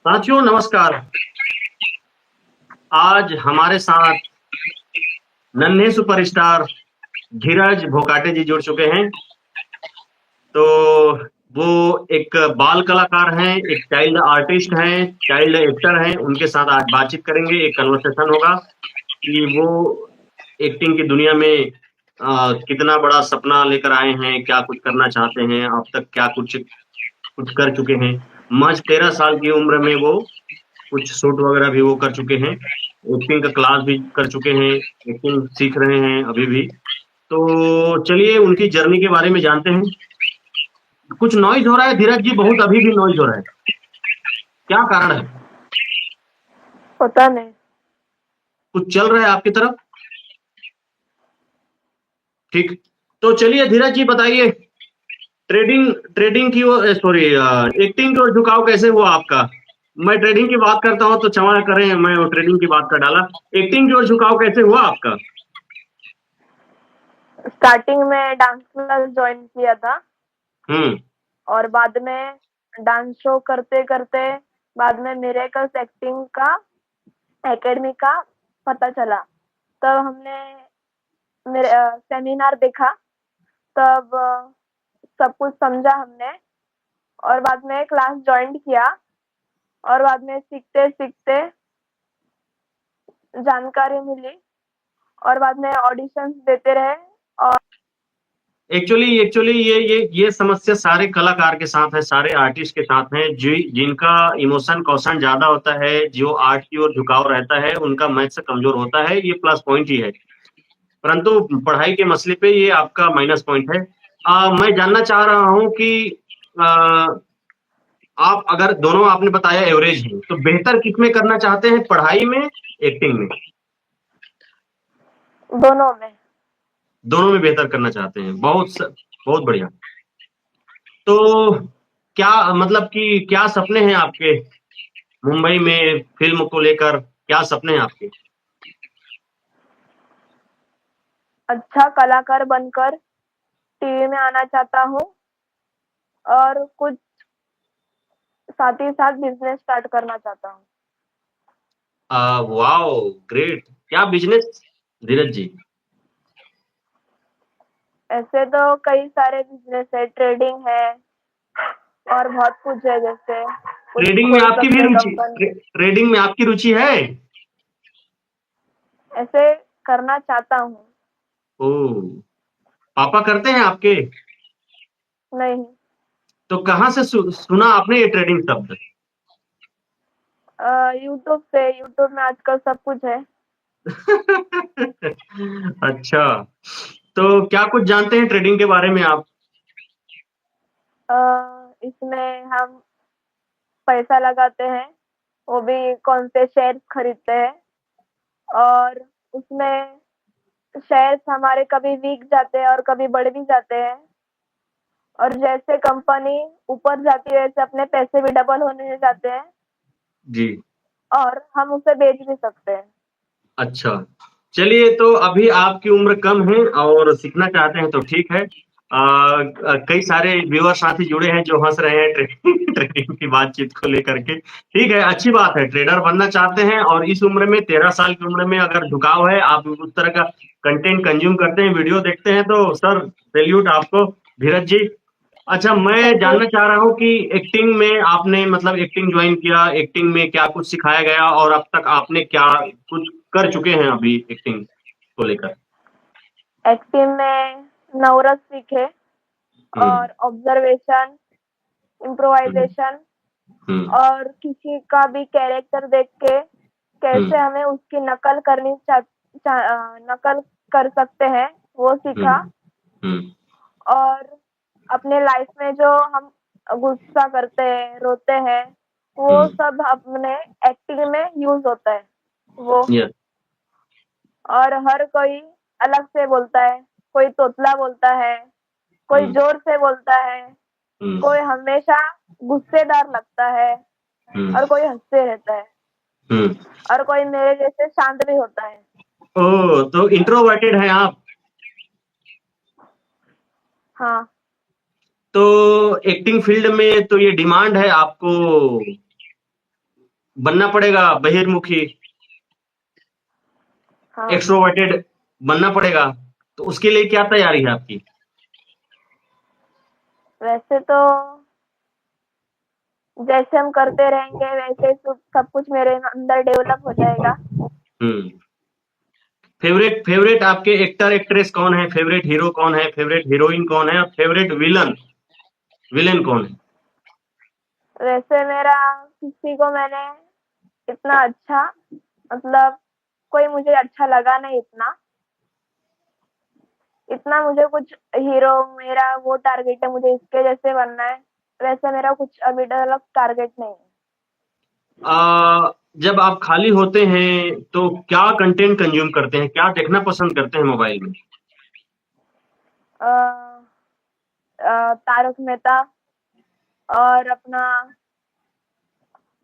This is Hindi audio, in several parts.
साथियों नमस्कार। आज हमारे साथ नन्हे सुपरस्टार धीरज भोकाटे जी जुड़ चुके हैं। तो वो एक बाल कलाकार हैं, एक चाइल्ड आर्टिस्ट हैं, चाइल्ड एक्टर हैं। उनके साथ आज बातचीत करेंगे, एक कन्वर्सेशन होगा कि वो एक्टिंग की दुनिया में कितना बड़ा सपना लेकर आए हैं, क्या कुछ करना चाहते हैं, अब तक क्या कुछ कुछ कर चुके हैं। महज 13 साल की उम्र में वो कुछ शूट वगैरह भी वो कर चुके हैं, एक्टिंग का क्लास भी कर चुके हैं, एक्टिंग सीख रहे हैं अभी भी। तो चलिए उनकी जर्नी के बारे में जानते हैं। कुछ नॉइज हो रहा है धीरज जी, बहुत अभी भी नॉइज हो रहा है, क्या कारण है? पता नहीं। कुछ चल रहा है आपकी तरफ? ठीक। तो चलिए धीरज जी बताइए, ट्रेडिंग ट्रेडिंग की ओर सॉरी एक्टिंग की ओर झुकाव कैसे हुआ आपका? मैं ट्रेडिंग की बात करता हूँ तो क्षमा करें, मैं वो ट्रेडिंग की बात कर डाला। एक्टिंग की ओर झुकाव कैसे हुआ आपका? स्टार्टिंग में डांस क्लास ज्वाइन किया था हम्म। और बाद में डांस शो करते करते बाद में मिरेकल्स एक्टिंग का एकेडमी का पता चला। तब हमने मेरे सेमिनार देखा, तब सब कुछ समझा हमने और बाद में क्लास ज्वाइन किया और बाद में सीखते सीखते जानकारी मिली और बाद में ऑडिशंस देते रहे। और एक्चुअली ये समस्या सारे कलाकार के साथ है, सारे आर्टिस्ट के साथ है। जिनका इमोशन क्वेश्चन ज्यादा होता है, जो आर्ट की ओर झुकाव रहता है, उनका मैथ से कमजोर होता है, ये प्लस पॉइंट ही है। परंतु पढ़ाई के मसले पे ये आपका माइनस पॉइंट है। मैं जानना चाह रहा हूँ कि आ, आप अगर दोनों आपने बताया एवरेज है, तो बेहतर किसमें करना चाहते हैं, पढ़ाई में, एक्टिंग में? दोनों में। दोनों में बेहतर करना चाहते हैं, बहुत बढ़िया। तो क्या मतलब कि क्या सपने हैं आपके मुंबई में फिल्म को लेकर? क्या सपने हैं आपके? अच्छा कलाकार बनकर टीवी में आना चाहता हूँ और कुछ साथ ही साथ बिजनेस स्टार्ट करना चाहता हूँ। Wow, great. क्या बिजनेस धीरज जी? ऐसे तो कई सारे बिजनेस है, ट्रेडिंग है और बहुत कुछ है। जैसे कुछ ट्रेडिंग में खोल आपकी भी सकते रुचि कंपनी। ट्रेडिंग में आपकी रुचि है? ऐसे करना चाहता हूँ। ओ, पापा करते हैं आपके? नहीं। तो कहाँ से सुना आपने ये ट्रेडिंग शब्द? यूट्यूब से। यूट्यूब में आजकल सब कुछ है। अच्छा, तो क्या कुछ जानते हैं ट्रेडिंग के बारे में आप? इसमें हम पैसा लगाते हैं, वो भी कौन से शेयर खरीदते हैं और उसमें शेयर्स हमारे कभी वीक जाते हैं और कभी बढ़ भी जाते हैं और जैसे कंपनी ऊपर जाती है वैसे अपने पैसे भी डबल होने जाते हैं जी। और हम उसे बेच भी सकते हैं। अच्छा, चलिए तो अभी आपकी उम्र कम है और सीखना चाहते हैं तो ठीक है। कई सारे व्यूअर साथी जुड़े हैं जो हंस रहे हैं ट्रेडिंग ट्रेडिंग की बातचीत को लेकर के। ठीक है, अच्छी बात है, ट्रेडर बनना चाहते हैं और इस उम्र में 13 साल की उम्र में अगर झुकाव है, आप उस तरह का कंटेंट कंज्यूम करते हैं, वीडियो देखते हैं, तो सर सैल्यूट आपको धीरज जी। अच्छा, मैं थैंक यू। जानना चाह रहा हूँ कि एक्टिंग में आपने मतलब एक्टिंग ज्वाइन किया, एक्टिंग में क्या कुछ सिखाया गया और अब तक आपने क्या कुछ कर चुके हैं अभी एक्टिंग को लेकर? एक्टिंग में नवरस सीखे हम्म। और ऑब्जर्वेशन, हम्म। इम्प्रोवाइजेशन हम्म। और किसी का भी कैरेक्टर देख के हम्म। कैसे हमें उसकी नकल कर सकते हैं वो सीखा। हम्म। हम्म। और अपने लाइफ में जो हम गुस्सा करते हैं, रोते हैं, वो हम्म। सब अपने एक्टिंग में यूज होता है वो। यस। और हर कोई अलग से बोलता है, कोई तोतला बोलता है, कोई हम्म। जोर से बोलता है, हम्म। कोई हमेशा गुस्सेदार लगता है हम्म। और कोई हंसते रहता है हम्म। और कोई मेरे जैसे शांत भी होता है। ओह, तो इंट्रोवर्टेड हैं आप? हाँ। तो एक्टिंग फील्ड में तो ये डिमांड है आपको बनना पड़ेगा बहिर्मुखी, हाँ। एक्सट्रोवर्टेड बनना पड़ेगा। तो उसके लिए क्या तैयारी है आपकी? वैसे तो जैसे हम करते रहेंगे वैसे सब कुछ मेरे अंदर डेवलप हो जाएगा। हम्म। फेवरेट फेवरेट आपके एक्टर एक्ट्रेस कौन है? फेवरेट हीरो कौन है? फेवरेट हीरोइन कौन है? और फेवरेट विलन विलेन कौन है? वैसे मेरा किसी को मैंने इतना अच्छा मतलब कोई मुझे अच्छा लगा नहीं इतना। इतना मुझे कुछ हीरो मेरा वो टारगेट है मुझे इसके जैसे बनना है, वैसे मेरा कुछ अभी डेवलप टारगेट नहीं है। जब आप खाली होते हैं तो क्या कंटेंट कंज्यूम करते हैं? क्या देखना पसंद करते हैं मोबाइल में? अ, तारक मेहता और अपना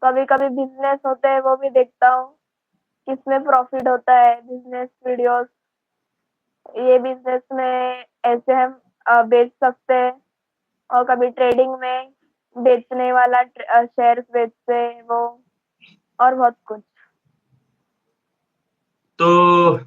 कभी-कभी बिज़नेस होते हैं वो भी देखता हूँ, किसमें प्रॉफिट होता है, बिज़नेस वीडियोस। ये बिज़नेस में ऐसे हम बेच सकते हैं और कभी ट्रेडिंग में बेचने वाला शेयर्स बेचते हैं वो और बहुत कुछ। तो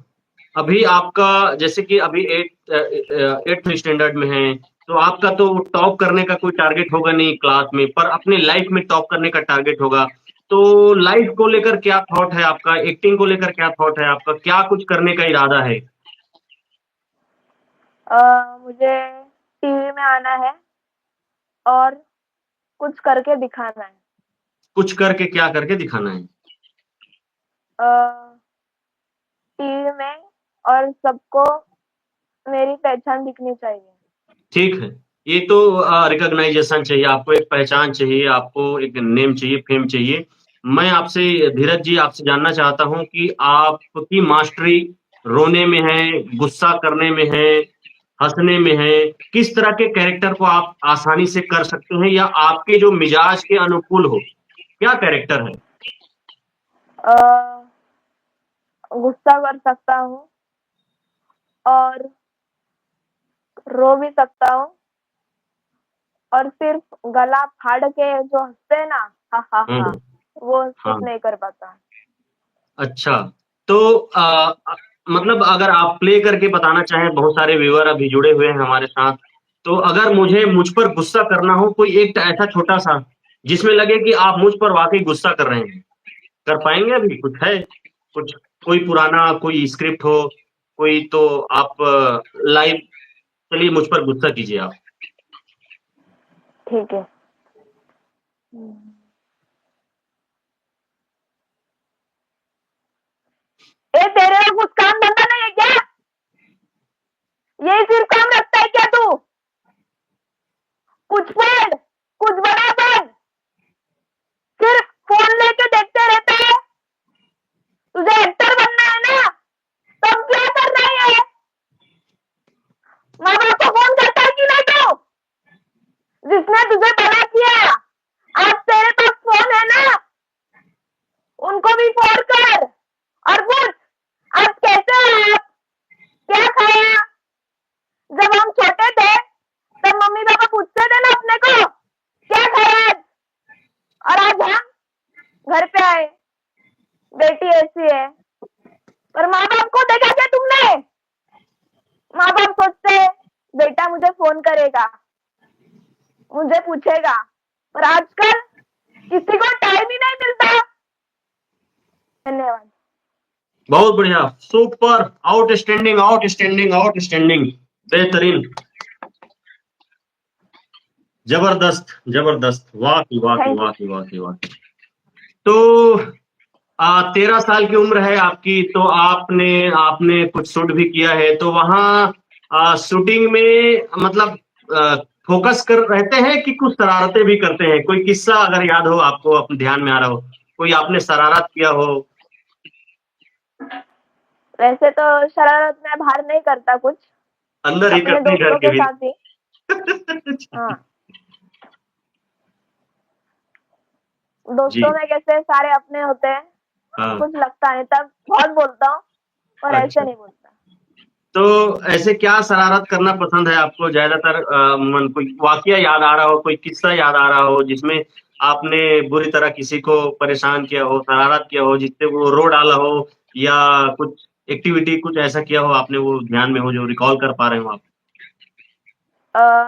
अभी आपका जैसे कि अभी 8th स्टैंडर्ड में है, तो आपका तो टॉप करने का कोई टारगेट होगा नहीं क्लास में, पर अपने लाइफ में टॉप करने का टारगेट होगा। तो लाइफ को लेकर क्या थॉट है आपका? एक्टिंग को लेकर क्या थॉट है आपका? क्या कुछ करने का इरादा है? मुझे टीवी में आना है और कुछ करके दिखाना है। कुछ करके क्या करके दिखाना है? अ, टीवी में और सबको मेरी पहचान दिखनी चाहिए। ठीक है। ये तो रिकॉग्नाइजेशन चाहिए आपको, एक पहचान चाहिए आपको, एक नेम चाहिए, फेम चाहिए। मैं आपसे धीरज जी आपसे जानना चाहता हूँ कि आपकी मास्टरी रोने में है, गुस्सा करने में है, हंसने में है? किस तरह के कैरेक्टर को आप आसानी से कर सकते हैं या आपके जो मिजाज के अनुकूल हो? क्या कैरेक्टर है? अ, गुस्सा कर सकता हूँ और रो भी सकता हूँ और सिर्फ गला फाड़ के जो हंसते हैं ना, हा हा हा, हम्म। वो सिर्फ हाँ। नहीं कर पाता। अच्छा। तो मतलब अगर आप प्ले करके बताना चाहें, बहुत सारे व्यूअर अभी जुड़े हुए हैं हमारे साथ, तो अगर मुझे मुझ पर गुस्सा करना हो, कोई एक ऐसा छोटा सा जिसमें लगे कि आप मुझ पर वाकई गुस्सा कर रहे हैं, कर पाएंगे? अभी कुछ है? कुछ कोई पुराना कोई स्क्रिप्ट हो कोई, तो आप लाइव चलिए मुझ पर गुस्सा कीजिए आप। ठीक है। ए तेरे को कुछ काम धंधा नहीं है क्या? यही सिर्फ काम रखता है क्या तू? कुछ पढ़, कुछ बड़ा बन, सिर्फ फोन लेके देखते रहता है। तुझे एक्टर बनना है ना, तब क्या कर रहा है? माँ बाप को फोन करता है कि नहीं तू? जिसने तुझे बड़ा किया, आज तेरे पास फोन है ना, उनको भी फोन कर और पूछ आज कैसे हैं आप, क्या खाया? जब हम छोटे थे तब मम्मी पापा पूछते थे ना अपने को क्या खाया आज, और आज हम घर पे आए, बेटी ऐसी है। पर माँ बाप को देखा क्या तुमने? माँ बाप सोचते हैं बेटा मुझे फोन करेगा, मुझे पूछेगा, पर आजकल किसी को टाइम ही नहीं मिलता। धन्यवाद। बहुत बढ़िया, सुपर, आउटस्टैंडिंग आउटस्टैंडिंग आउटस्टैंडिंग, बेहतरीन, जबरदस्त जबरदस्त, वाह की वाह की थैंक यू। वाह की वाह की वाह की। तो 13 साल की उम्र है आपकी, तो आपने आपने कुछ शूट भी किया है, तो वहाँ शूटिंग में मतलब फोकस कर रहते हैं कि कुछ शरारतें भी करते हैं? कोई किस्सा अगर याद हो आपको, अपने ध्यान में आ रहा हो, कोई आपने शरारत किया हो? वैसे तो शरारत में बाहर नहीं करता कुछ, अंदर ही अपने करते हैं घर दोस्तों के के भी? साथ ही। हाँ, जी। दोस्तों में कैसे सारे अपने होते हैं, हाँ। कुछ लगता नहीं, तब बहुत बोलता हूँ और ऐसे अच्छा। नहीं बोलता। तो ऐसे क्या शरारत करना पसंद है आपको ज्यादातर? मन कोई वाकया याद आ रहा हो, कोई किस्सा याद आ रहा हो जिसमें आपने बुरी तरह किसी को परेशान किया हो, शरारत किया हो, जिससे वो रो डाला हो, या कुछ एक्टिविटी कुछ ऐसा किया हो आपने, वो ध्यान में हो जो रिकॉल कर पा रहे हो आप?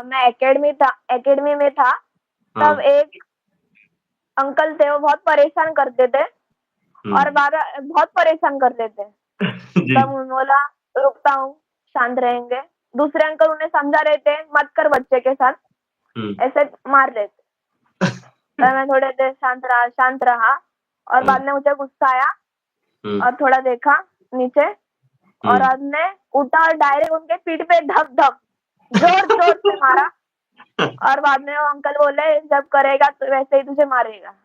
मैं एकेडमी में था, हाँ। तब एक अंकल थे, वो बहुत परेशान करते थे और हम्म। बहुत परेशान करते थे। जी। तब उन्होंने बोला, रुकता हूँ, शांत रहेंगे। दूसरे अंकल उन्हें समझा रहे थे, मत कर बच्चे के साथ, हम्म। ऐसे मार रहे थे। तब मैं थोड़ी देर शांत रहा और हम्म। बाद में मुझे गुस्सा आया हम्म। और थोड़ा देखा नीचे, और हम्म। बाद में उठा और डायरेक्ट उनके पीठ पे धक धक जोर जोर से मारा। और बाद में वो अंकल बोले, जब करेगा तो वैसे ही तुझे मारेगा।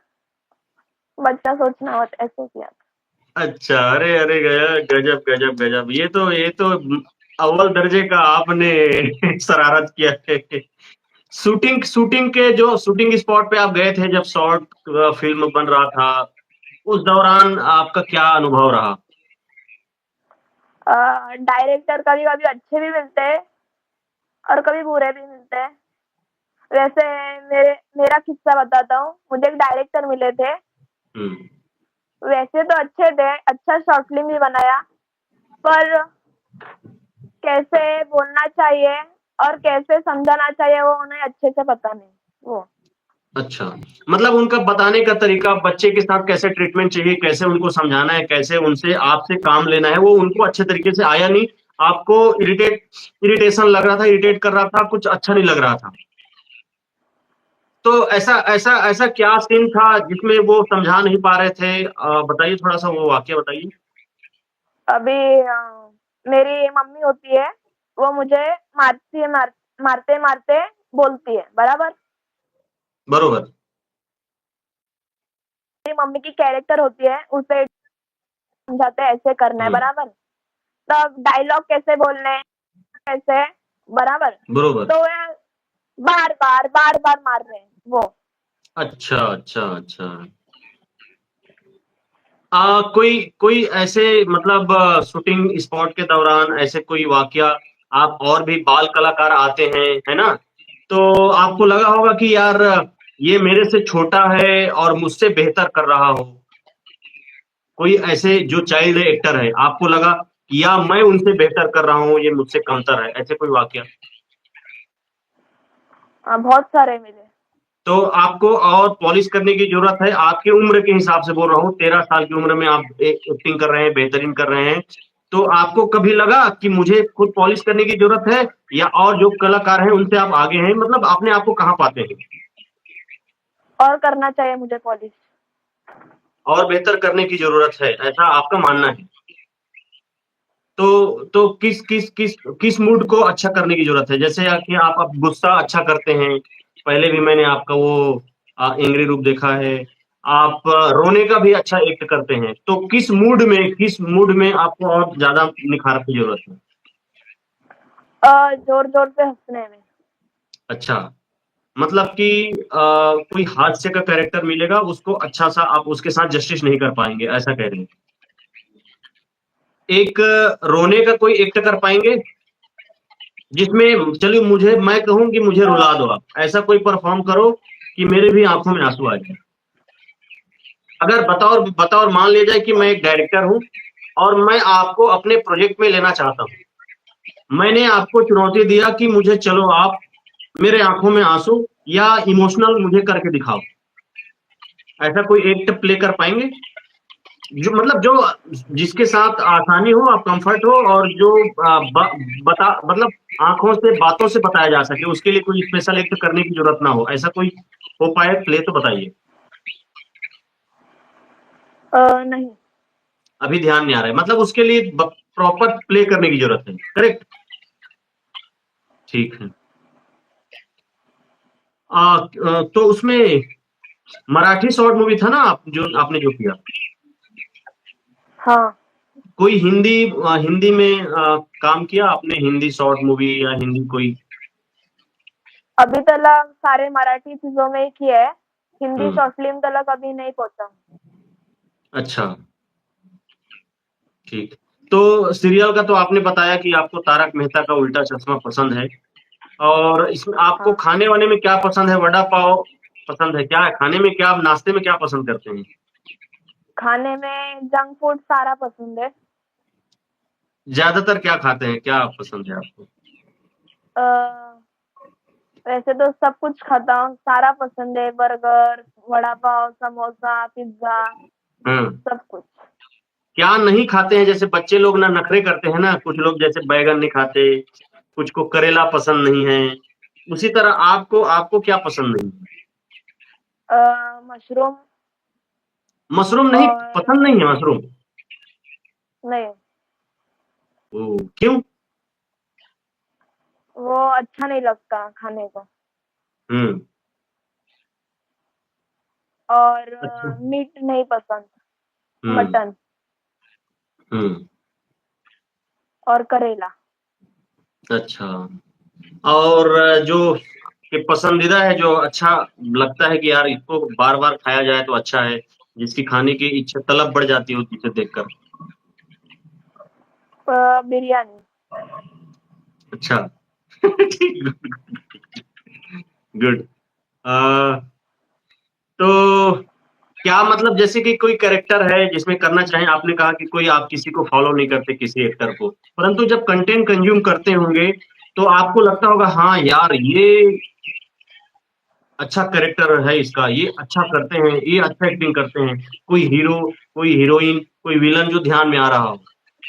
बच्चा सोचना होता, ऐसे किया था। अच्छा, अरे अरे, गजब गजब गजब, ये तो अव्वल दर्जे का आपने शरारत किया है। शूटिंग के जो शूटिंग स्पॉट पे आप गए थे, जब शॉर्ट फिल्म बन रहा था, उस दौरान आपका क्या अनुभव रहा? डायरेक्टर कभी कभी अच्छे भी मिलते हैं और कभी बुरे भी मिलते हैं। वैसे मेरा किस्सा बताता हूँ। मुझे एक डायरेक्टर मिले थे, हम्म। वैसे तो अच्छे थे, अच्छा शॉर्ट फिल्म भी बनाया, पर कैसे बोलना चाहिए और कैसे समझाना चाहिए वो उन्हें अच्छे से पता नहीं। वो अच्छा, मतलब उनका बताने का तरीका, बच्चे के साथ कैसे ट्रीटमेंट चाहिए, कैसे उनको समझाना है, कैसे उनसे आपसे काम लेना है, वो उनको अच्छे तरीके से आया नहीं। आपको इरिटेशन लग रहा था, इरिटेट कर रहा था, कुछ अच्छा नहीं लग रहा था। तो ऐसा ऐसा ऐसा क्या सीन था जिसमें वो समझा नहीं पा रहे थे? बताइए, थोड़ा सा वो वाकया बताइए। अभी मेरी मम्मी होती है, वो मुझे मारते मारते बोलती है, बराबर। बरोबर। मेरी मम्मी की कैरेक्टर होती है, उसे समझाते हैं ऐसे करना है, हम्म। बराबर। तब डायलॉग कैसे बोलने हैं, कैसे, बराबर। बरोबर। तो वे बार बार मार रहे हैं वो। अच्छा अच्छा अच्छा। कोई कोई ऐसे, मतलब शूटिंग स्पॉट के दौरान ऐसे कोई वाकया, आप और भी बाल कलाकार आते हैं, है ना? तो आपको लगा होगा कि यार, ये मेरे से छोटा है और मुझसे बेहतर कर रहा हो। कोई ऐसे जो चाइल्ड एक्टर है, आपको लगा कि या मैं उनसे बेहतर कर रहा हूँ, ये मुझसे कमतर है, ऐसे कोई वाकया? बहुत सारे मिले। तो आपको और पॉलिश करने की जरूरत है, आपकी उम्र के हिसाब से बोल रहा हूँ, 13 साल की उम्र में आप एक्टिंग कर रहे हैं, बेहतरीन कर रहे हैं। तो आपको कभी लगा कि मुझे खुद पॉलिश करने की जरूरत है, या और जो कलाकार हैं उनसे आप आगे हैं, मतलब अपने आप को कहाँ पाते हैं? और करना चाहिए मुझे पॉलिश। और बेहतर करने की जरूरत है, ऐसा आपका मानना है? तो किस मूड को अच्छा करने की जरूरत है? जैसे कि आप अब गुस्सा अच्छा करते हैं, पहले भी मैंने आपका वो इंग्री रूप देखा है। आप रोने का भी अच्छा एक्ट करते हैं, तो किस मूड में आपको और ज्यादा निखार की जरूरत है? जोर जोर से हंसने में। अच्छा, मतलब कि कोई हास्य का कैरेक्टर मिलेगा, उसको अच्छा सा आप उसके साथ जस्टिस नहीं कर पाएंगे, ऐसा कह रहे हैं? एक रोने का कोई एक्ट कर पाएंगे जिसमें, चलिए मैं कहूँ कि मुझे रुला दो, आप ऐसा कोई परफॉर्म करो कि मेरे भी आंखों में आंसू आ जाए। अगर बताओ बताओ, मान लिया जाए कि मैं एक डायरेक्टर हूँ और मैं आपको अपने प्रोजेक्ट में लेना चाहता हूँ। मैंने आपको चुनौती दिया कि मुझे, चलो आप मेरे आंखों में आंसू या इमोशनल मुझे करके दिखाओ। ऐसा कोई एक्ट प्ले कर पाएंगे जो, मतलब जो जिसके साथ आसानी हो, आप कंफर्ट हो, और जो बता मतलब आंखों से, बातों से बताया जा सके, उसके लिए कोई स्पेशल एक्ट करने की जरूरत ना हो, ऐसा कोई हो पाए प्ले तो बताइए। नहीं। अभी ध्यान नहीं आ रहा है, मतलब उसके लिए प्रॉपर प्ले करने की जरूरत है, करेक्ट? ठीक है। तो उसमें मराठी शॉर्ट मूवी था ना, आपने जो किया, हाँ, कोई हिंदी में काम किया आपने, हिंदी शॉर्ट मूवी या हिंदी कोई? अभी तक सारे मराठी चीजों में ही किया है, हिंदी हम्म। शॉर्ट फिल्म तक अभी नहीं पहुंचा। अच्छा, ठीक। तो सीरियल का तो आपने बताया कि आपको तारक मेहता का उल्टा चश्मा पसंद है और इसमें आपको हाँ, खाने-वाने में क्या पसंद है? वड़ा पाव पसंद है क्या? खाने में क्या नाश्ते में क्या पसंद करते हैं? खाने में जंक फूड सारा पसंद है। ज़्यादातर क्या खाते हैं? क्या पसंद है आपको? अ, वैसे तो सब कुछ खाता हूँ, सारा पसंद है, बर्गर, वड़ा पाव, समोसा, पिज़्ज़ा, हाँ। सब कुछ। क्या नहीं खाते हैं? जैसे बच्चे लोग ना नखरे करते हैं ना, कुछ लोग जैसे बैंगन नहीं खाते, कुछ को करेला पसंद नहीं है। उसी तरह आपको आपको क्या पसंद नहीं है? मशरूम मशरूम नहीं और पसंद नहीं है मशरूम? नहीं, ओह! क्यों? वो अच्छा नहीं लगता खाने को। हुँ। और अच्छा। मीट नहीं पसंद, हुँ, मटन हुँ। और करेला। अच्छा। और जो कि पसंदीदा है, जो अच्छा लगता है कि यार इसको बार-बार खाया जाए तो अच्छा है, जिसकी खाने की इच्छा तलब बढ़ जाती हो जिसे देखकर। बिरयानी। अच्छा। गुड। अ, तो क्या मतलब जैसे कि कोई कैरेक्टर है जिसमें करना चाहें, आपने कहा कि कोई आप किसी को फ़ॉलो नहीं करते किसी एक्टर को, परंतु जब कंटेंट कंज़्यूम करते होंगे, तो आपको लगता होगा हाँ यार, ये अच्छा कैरेक्टर है इसका, ये अच्छा करते हैं, ये अच्छा एक्टिंग करते हैं। कोई हीरो, कोई हीरोइन, कोई विलन जो ध्यान में आ रहा हो।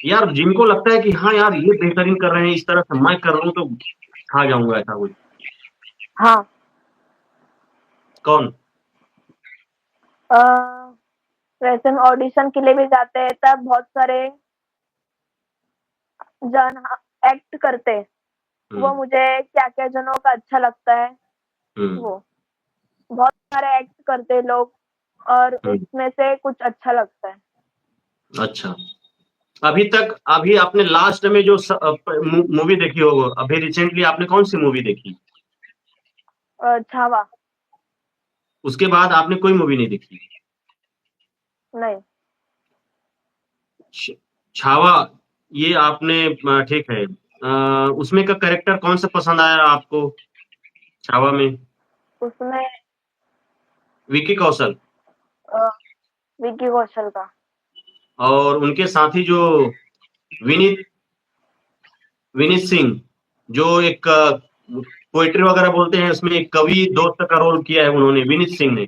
यार जिनको लगता है कि हाँ यार, ये बेहतरीन कर रहे हैं, इस तरह से मैं कर लूँ तो छा जाऊँगा ऐसा कोई। हाँ। कौन? अ, वैसे हम ऑडिशन के लिए भी जाते हैं तब बहुत सारे जन एक्ट करते हैं। हुँ, वो मुझे क्या-क्या जनों का अच्छा लगता है हुँ, वो। बहुत सारे एक्ट करते हैं लोग और हुँ। उसमें से कुछ अच्छा लगता है। अच्छा। अभी आपने लास्ट में जो मूवी देखी हो, अभी रिसेंटली आपने कौन-सी मूवी देखी? छावा। उसके बाद आपने कोई मूवी नहीं देखी? नहीं। छ छावा, ये आपने ठीक है। उसमें का कैरेक्टर कौन-सा पसंद आया आपको, छावा में? उसमें विकी कौशल अ, विकी कौशल का। और उनके साथी जो विनीत विनीत सिंह, जो एक पोएट्री वगैरह बोलते हैं, उसमें एक कवि दोस्त का रोल किया है उन्होंने, विनीत सिंह ने।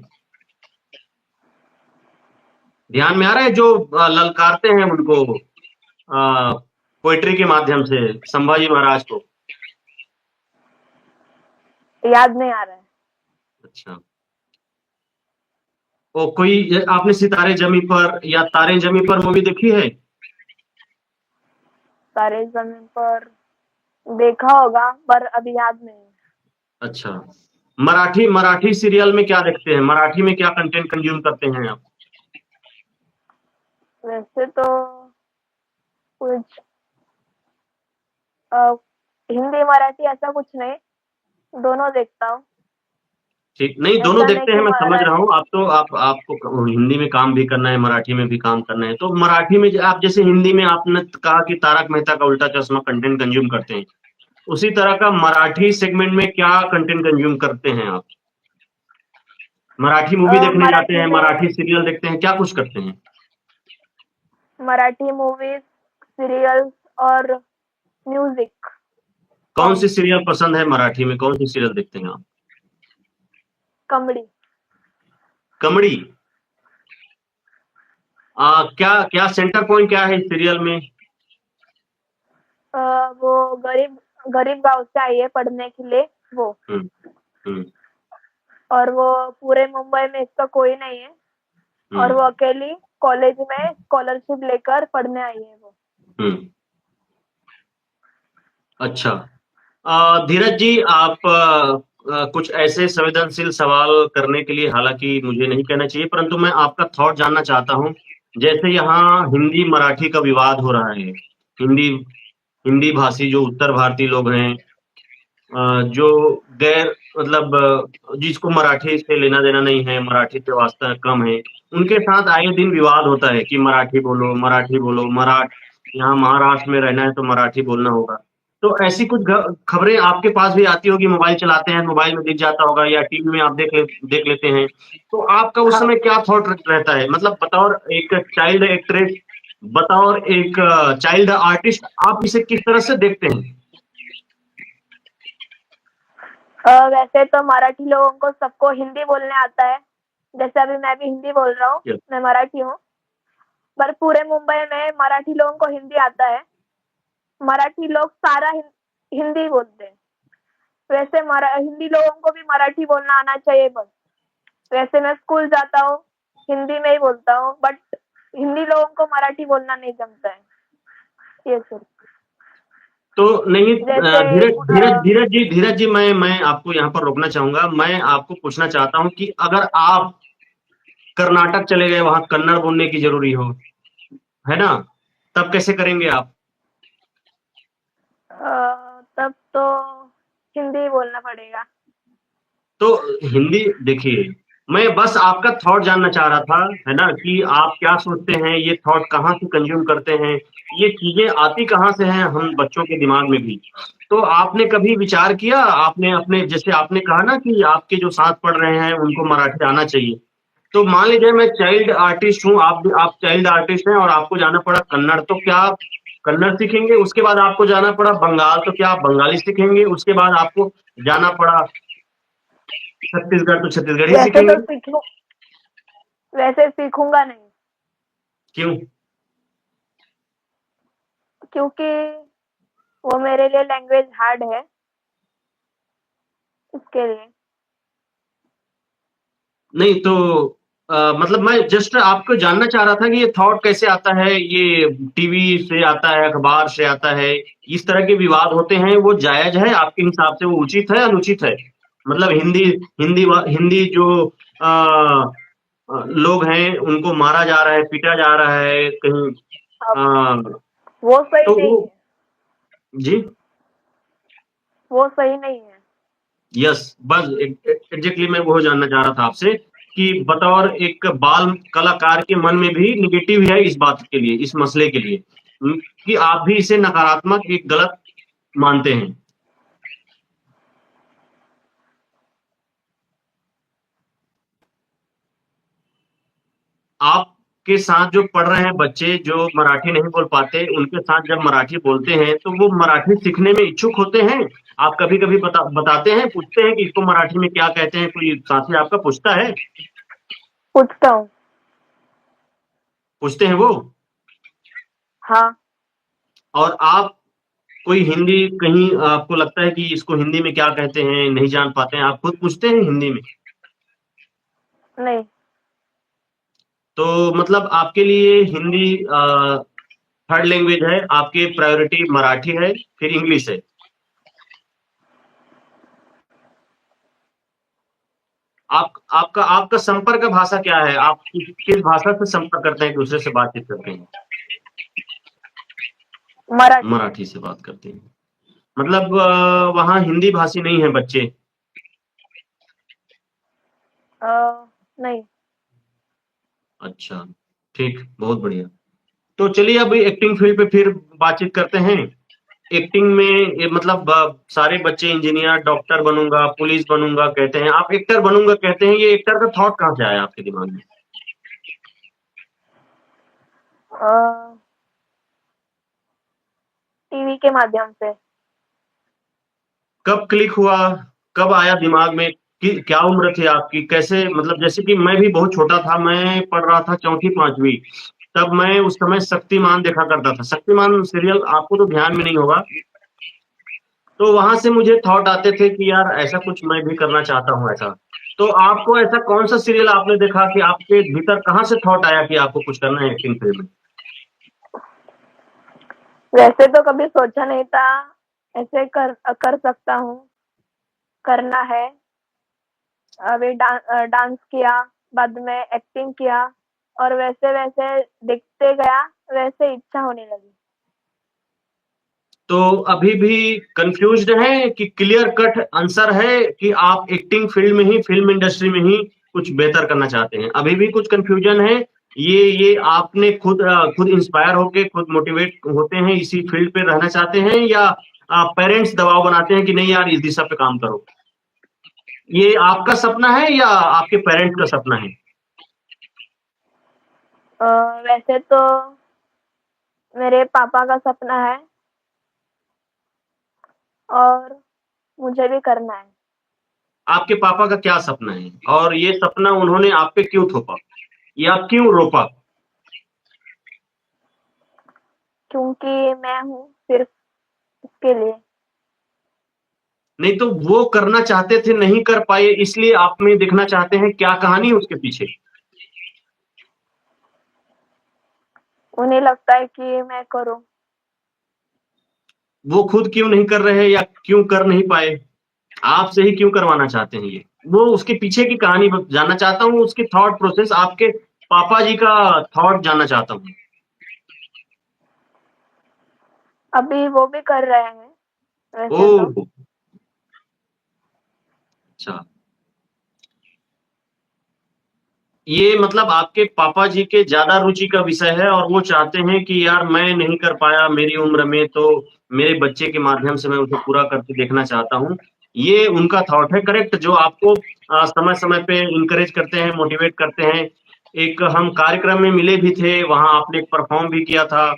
ध्यान में आ रहा है जो ललकारते हैं उनको पोएट्री के माध्यम से संभाजी महाराज को। याद नहीं आ रहा है। अच्छा। ओ कोई आपने सितारे ज़मीं पर या तारे ज़मीं पर मूवी देखी है? तारे ज़मीन पर देखा होगा पर अभी याद नहीं है। अच्छा। मराठी मराठी सीरियल में क्या देखते हैं? मराठी में क्या कंटेंट कंज़्यूम करते हैं आप? वैसे तो कुछ अ, हिंदी, मराठी ऐसा कुछ नहीं, दोनों देखता हूँ। ठीक नहीं, दोनों ऐसा नहीं देखते कि हैं मैं समझ रहा मराठी। हूँ। आप तो आपको हिंदी में काम भी करना है, मराठी में भी काम करना है। तो मराठी में आप जैसे हिंदी में आपने कहा कि तारक मेहता का उल्टा चश्मा कंटेंट कंज़्यूम करते हैं। उसी तरह का मराठी सेगमेंट में क्या कंटेंट कंज़्यूम करते हैं आप? मराठी मूवी देखने जाते मराठी हैं, में मराठी सीरियल देखते हैं, क्या कुछ करते हैं? मराठी मूवीज़, सीरियल्स और म्यूज़िक, सॉन्ग, कौन-सी सीरियल पसंद है मराठी में? कौन-सी सीरियल देखते हैं आप? कॉमेडी। कमड़ी। क्या क्या सेंटर पॉइंट क्या है इस सीरियल में? अ, वो गरीब गरीब गाँव से आई है पढ़ने के लिए वो। हुँ, हुँ, और वो पूरे मुंबई में इसका कोई नहीं है हुँ, और वो अकेली कॉलेज में स्कॉलरशिप लेकर पढ़ने आई है वो। हुँ। अच्छा। धीरज जी आप कुछ ऐसे संवेदनशील सवाल करने के लिए हालाँकि मुझे नहीं कहना चाहिए, परंतु मैं आपका थॉट जानना चाहता हूँ। जैसे यहाँ हिंदी-मराठी का विवाद हो रहा है। हिंदी हिंदी भाषी जो उत्तर भारतीय लोग हैं जो गैर मतलब जिसको मराठी से लेना-देना नहीं है, मराठी से वास्ता कम है, उनके साथ आए दिन विवाद होता है कि मराठी बोलो, मराठी बोलो, यहाँ महाराष्ट्र में रहना है तो मराठी बोलना होगा। तो ऐसी कुछ खबरें आपके पास भी आती होगी, मोबाइल चलाते हैं, मोबाइल में दिख जाता होगा या टीवी में आप देख लेते हैं। तो आपका उस हाँ। समय क्या थॉट रहता है? मतलब बतौर एक चाइल्ड एक्ट्रेस, बतौर एक चाइल्ड आर्टिस्ट, आप इसे किस तरह से देखते हैं? वैसे तो मराठी लोगों को सबको हिंदी बोलने आता है, जैसे अभी मैं भी हिंदी बोल रहा हूँ, Yes. मैं मराठी हूँ। पर पूरे मुंबई में मराठी लोगों को हिंदी आता है। मराठी लोग सारा हिंदी बोलते हैं। वैसे हिंदी लोगों को भी मराठी बोलना आना चाहिए बस। वैसे मैं स्कूल जाता हूँ, हिंदी में ही बोलता हूँ, बट हिंदी लोगों को मराठी बोलना नहीं जमता है। ये सिर्फ तो नहीं, जैसे धीरज जी, मैं आपको यहाँ पर रोकना चाहूंगा। मैं आपको पूछना चाहता हूँ कि अगर आप कर्नाटक चले गए, वहां कन्नड़ बोलने की जरूरी हो, है ना, तब कैसे करेंगे आप? तब तो हिंदी बोलना पड़ेगा। तो हिंदी, देखिए, मैं बस आपका थॉट जानना चाह रहा था, है ना, कि आप क्या सोचते हैं, ये थॉट कहाँ से कंज्यूम करते हैं, ये चीजें आती कहाँ से हैं हम बच्चों के दिमाग में भी। तो आपने कभी विचार किया, आपने अपने, जैसे आपने कहा ना कि आपके जो साथ पढ़ रहे हैं उनको मराठी आना चाहिए, तो मान लीजिए मैं चाइल्ड आर्टिस्ट हूँ, आप चाइल्ड आर्टिस्ट हैं और आपको जाना पड़ा कन्नड़, तो क्या आप कन्नड़ सीखेंगे? उसके बाद आपको जाना पड़ा बंगाल, तो क्या आप बंगाली सीखेंगे? उसके बाद आपको जाना पड़ा छत्तीसगढ़, तो छत्तीसगढ़ी वैसे सीखेंगे। तो सीखूं वैसे सीखूंगा नहीं, क्यों? क्योंकि वो मेरे लिए लैंग्वेज हार्ड है, इसके लिए। नहीं तो मतलब मैं जस्ट आपको जानना चाह रहा था कि ये थॉट कैसे आता है, ये टीवी से आता है, अखबार से आता है, इस तरह के विवाद होते हैं, वो जायज है आपके हिसाब से? वो उचित है, अनुचित है? मतलब हिंदी जो अ, लोग हैं उनको मारा जा रहा है, पीटा जा रहा है कहीं, अब अ, वो सही तो वो, नहीं है। जी, वो सही नहीं है। यस, बस एग्जैक्टली मैं वो जानना चाह रहा था आपसे कि बतौर एक बाल कलाकार के मन में भी निगेटिव है इस बात के लिए, इस मसले के लिए, कि आप भी इसे नकारात्मक, एक गलत मानते हैं। आपके साथ जो पढ़ रहे हैं बच्चे जो मराठी नहीं बोल पाते, उनके साथ जब मराठी बोलते हैं तो वो मराठी सीखने में इच्छुक होते हैं? आप कभी कभी बताते हैं, पूछते हैं कि इसको मराठी में क्या कहते हैं? कोई साथी आपका पूछता है? पूछता हूँ। पूछते हैं वो? हाँ। और आप कोई हिंदी, कहीं आपको लगता है कि इसको हिंदी में क्या कहते हैं, नहीं जान पाते हैं, आप खुद पूछते हैं हिंदी में? नहीं। तो मतलब आपके लिए हिंदी थर्ड लैंग्वेज है, आपके प्रायोरिटी मराठी है, फिर इंग्लिश है। आपका आपका संपर्क भाषा क्या है? आप किस भाषा से संपर्क करते हैं, दूसरे से बातचीत करते हैं? मराठी। मराठी से बात करते हैं। मतलब वहाँ हिंदी भाषी नहीं है बच्चे? नहीं। अच्छा, ठीक, बहुत बढ़िया। तो चलिए अभी एक्टिंग फील्ड पे फिर बातचीत करते हैं। एक्टिंग में ये मतलब सारे बच्चे इंजीनियर, डॉक्टर बनूंगा, पुलिस बनूंगा कहते हैं, आप एक्टर बनूंगा कहते हैं, ये एक्टर का थॉट कहाँ से आया आपके दिमाग में? टीवी के माध्यम से। कब क्लिक हुआ, कब आया दिमाग में, कि क्या उम्र थी आपकी, कैसे, मतलब जैसे कि मैं भी बहुत छोटा था, मैं पढ़ रहा था चौथी पांचवी, तब मैं उस समय शक्तिमान देखा करता था। शक्तिमान सीरियल आपको तो ध्यान में नहीं होगा। तो वहां से मुझे थॉट आते थे कि यार ऐसा कुछ मैं भी करना चाहता हूँ ऐसा। तो आपको ऐसा कौन सा सीरियल आपने देखा कि आपके भीतर कहाँ से थॉट आया कि आपको कुछ करना है एक्टिंग फील्ड में? वैसे तो कभी सोचा नहीं था ऐसे कर सकता हूँ, करना है। अभी डांस किया, बाद में एक्टिंग किया, और वैसे वैसे दिखते गया, वैसे इच्छा होने लगी। तो अभी भी कंफ्यूज्ड हैं कि क्लियर कट आंसर है कि आप एक्टिंग फील्ड में ही, फिल्म इंडस्ट्री में ही कुछ बेहतर करना चाहते हैं? अभी भी कुछ कंफ्यूजन है ये आपने खुद इंस्पायर होके खुद मोटिवेट होते हैं, इसी फील्ड पे रहना चाहते हैं, या पेरेंट्स दबाव बनाते हैं कि नहीं यार इस दिशा पे काम करो? ये आपका सपना है या आपके पेरेंट्स का सपना है? वैसे तो मेरे पापा का सपना है और मुझे भी करना है। आपके पापा का क्या सपना है और ये सपना उन्होंने आप पे क्यों थोपा या क्यों रोपा? क्योंकि मैं हूँ सिर्फ इसके लिए। नहीं तो वो करना चाहते थे, नहीं कर पाए, इसलिए आप में देखना चाहते हैं, क्या कहानी है उसके पीछे? उन्हें लगता है कि मैं करूँ। वो खुद क्यों नहीं कर रहे या क्यों कर नहीं पाए? आपसे ही क्यों करवाना चाहते हैं ये? वो उसके पीछे की कहानी जानना चाहता हूँ, उसकी थॉट प्रोसेस, आपके पापा जी का थॉट जानना चाहता हूँ। अभी वो भी कर रहे हैं वैसे तो। ओह! अच्छा। ये मतलब आपके पापा जी के ज़्यादा रुचि का विषय है और वो चाहते हैं कि यार मैं नहीं कर पाया मेरी उम्र में, तो मेरे बच्चे के माध्यम से मैं उसे पूरा करके देखना चाहता हूँ। ये उनका थॉट है, करेक्ट, जो आपको समय-समय पे एनकरेज करते हैं, मोटिवेट करते हैं। एक हम कार्यक्रम में मिले भी थे, वहाँ आपने परफ़ॉर्म भी किया था।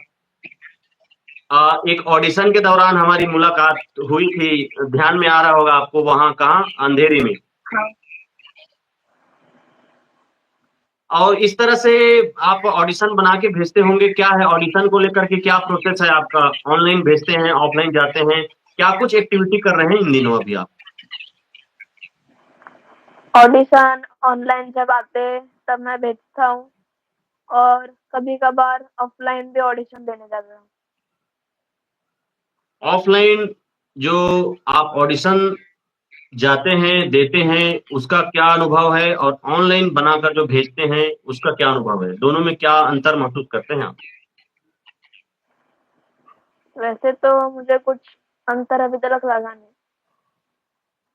एक ऑडिशन के दौरान हमारी मुलाकात हुई थी, ध्यान में आ रहा होगा आपको, वहाँ कहाँ? अंधेरी में। हाँ। और इस तरह से आप ऑडिशन बना के भेजते होंगे, क्या है ऑडिशन को लेकर के, क्या प्रोसेस है आपका? ऑनलाइन भेजते हैं, ऑफलाइन जाते हैं? क्या कुछ एक्टिविटी कर रहे हैं इन दिनों अभी आप? ऑडिशन ऑनलाइन जब आते तब मैं भेजता हूँ और कभी-कभार ऑफलाइन भी ऑडिशन देने जाती हूँ। ऑफलाइन जो आप ऑडिशन जाते हैं, देते हैं, उसका क्या अनुभव है और ऑनलाइन बनाकर जो भेजते हैं, उसका क्या अनुभव है? दोनों में क्या अंतर महसूस करते हैं आप? वैसे तो मुझे कुछ अंतर अभी तक लगा नहीं।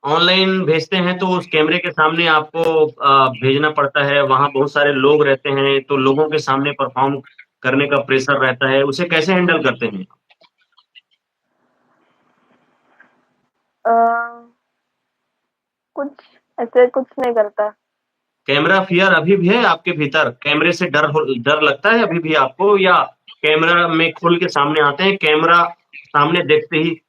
ऑनलाइन भेजते हैं तो उस कैमरे के सामने आपको भेजना पड़ता है, वहाँ बहुत सारे लोग रहते हैं, तो लोगों के सामने परफ़ॉर्म करने का प्रेशर रहता है, उसे कैसे हैंडल करते हैं? अ, कुछ ऐसे कुछ नहीं करता। कैमरा फ़ियर अभी भी है आपके भीतर? कैमरे से डर लगता है अभी भी आपको, या कैमरा में खुल के सामने आते हैं, कैमरा सामने देखते ही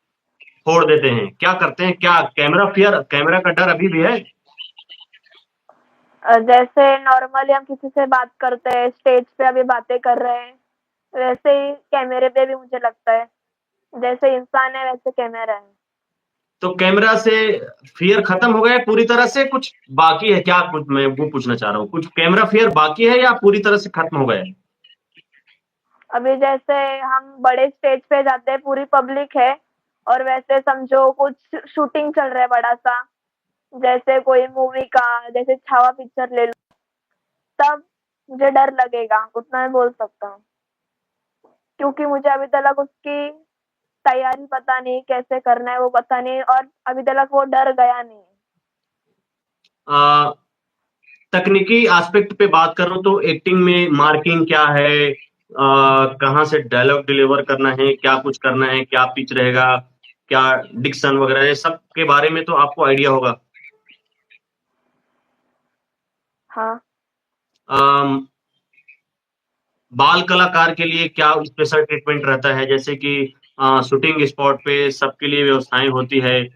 फोड़ देते हैं? क्या करते हैं? क्या कैमरा फ़ियर, कैमरा का डर अभी भी है? जैसे नॉर्मली हम किसी से बात करते हैं, स्टेज पे अभी बातें कर रहे हैं, वैसे ही कैमरे पे भी मुझे लगता है। जैसे इंसान है वैसे कैमरा है। तो कैमरा से फ़ियर खत्म हो गया है पूरी तरह से, कुछ बाकी है क्या? कुछ मैं वो पूछना चाह रहा हूँ, कुछ कैमरा फ़ियर बाकी है या पूरी तरह से खत्म हो गया है? अभी जैसे हम बड़े स्टेज पे जाते हैं, पूरी पब्लिक है और वैसे समझो कुछ शूटिंग चल रहा है बड़ा-सा, जैसे कोई मूवी का, जैसे छावा पिक्चर ले लो, तब मुझे डर लगेगा, उतना मैं बोल सकता हूँ। क्योंकि मुझे अभी तक उसकी तैयारी पता नहीं, कैसे करना है वो पता नहीं और अभी तक वो डर गया नहीं है। अ, तकनीकी एस्पेक्ट पे बात करूँ तो एक्टिंग में मार्किंग क्या है? कहाँ से डायलॉग डिलीवर करना है? क्या कुछ करना है? क्या पिच रहेगा? क्या डिक्शन वगैरह, ये सब के बारे में तो आपको आइडिया होगा। हाँ। अम, बाल कलाकार के लिए क्या स्पेशल ट्रीटमेंट रहता है? जैसे कि शूटिंग स्पॉट पे सबके लिए व्यवस्थाएँ होती है।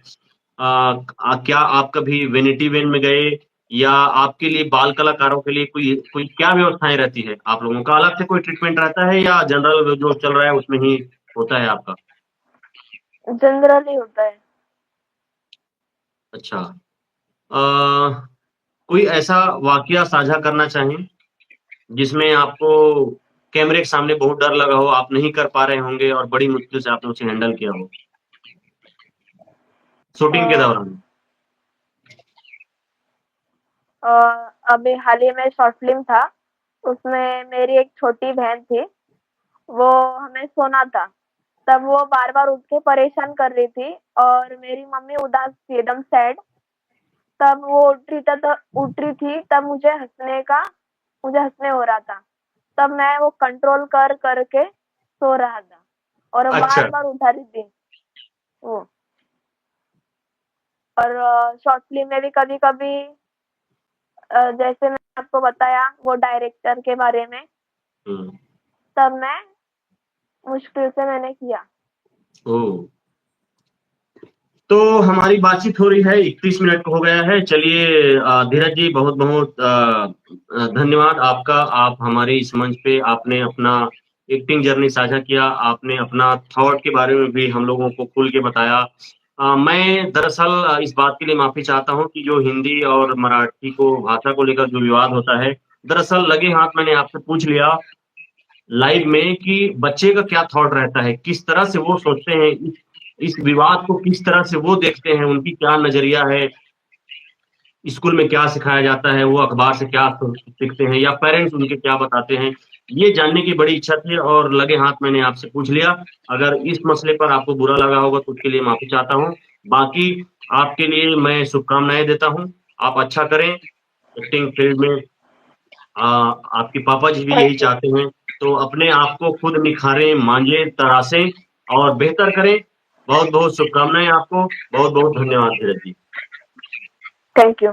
क्या आप कभी वैनिटी वैन में गए, या आपके लिए बाल कलाकारों के लिए कोई कोई क्या व्यवस्थाएँ रहती है? आप लोगों का अलग से कोई ट्रीटमेंट रहता है या जनरल जो चल रहा है उसमें ही होता है आपका? जनरली होता है। अच्छा। कोई ऐसा वाकया साझा करना चाहें, जिसमें आपको कैमरे के सामने बहुत डर लगा हो, आप नहीं कर पा रहे होंगे और बड़ी मुश्किल से आपने उसे हैंडल किया हो, अ, शूटिंग के दौरान? अ, अभी हाल ही में शॉर्ट फिल्म था, उसमें मेरी एक छोटी बहन थी, वो हमें सोना था, तब वो बार-बार उठ के परेशान कर रही थी और मेरी मम्मी उदास थी, एकदम सैड, तब वो उठ रही थी तब मुझे हँसने हो रहा था। तब मैं वो कंट्रोल कर करके सो रहा था और अच्छा। बार-बार उठा रही थी वो। और शॉर्ट फ़िल्म में भी कभी-कभी जैसे मैंने आपको बताया वो डायरेक्टर के बारे में, हुँ। तब मैं मुश्किल से मैंने किया। ओह! तो हमारी बातचीत हो रही है, 31 मिनट हो गया है। चलिए धीरज जी बहुत-बहुत धन्यवाद आपका। आप हमारे इस मंच पे आपने अपना एक्टिंग जर्नी साझा किया, आपने अपना थॉट के बारे में भी हम लोगों को खुल के बताया। मैं दरअसल इस बात के लिए माफ़ी चाहता हूँ कि जो हिंदी और मराठी को भाषा को लेकर जो विवाद होता है, दरअसल लगे हाथ मैंने आपसे पूछ लिया लाइव में कि बच्चे का क्या थॉट रहता है, किस तरह से वो सोचते हैं, इस विवाद को किस तरह से वो देखते हैं, उनकी क्या नज़रिया है, स्कूल में क्या सिखाया जाता है, वो अखबार से क्या सीखते हैं या पेरेंट्स उनके क्या बताते हैं, ये जानने की बड़ी इच्छा थी और लगे हाथ मैंने आपसे पूछ लिया। अगर इस मसले पर आपको बुरा लगा होगा तो उसके लिए माफ़ी चाहता हूँ। बाकी आपके लिए मैं शुभकामनाएँ देता हूँ, आप अच्छा करें, एक्टिंग फील्ड में आपके पापा जी भी यही थैंक यू, चाहते हैं, तो अपने आप को खुद निखारें, माँजें, तराशें और बेहतर करें। बहुत-बहुत शुभकामनाएँ आपको, बहुत-बहुत धन्यवाद धीरज जी। Thank you.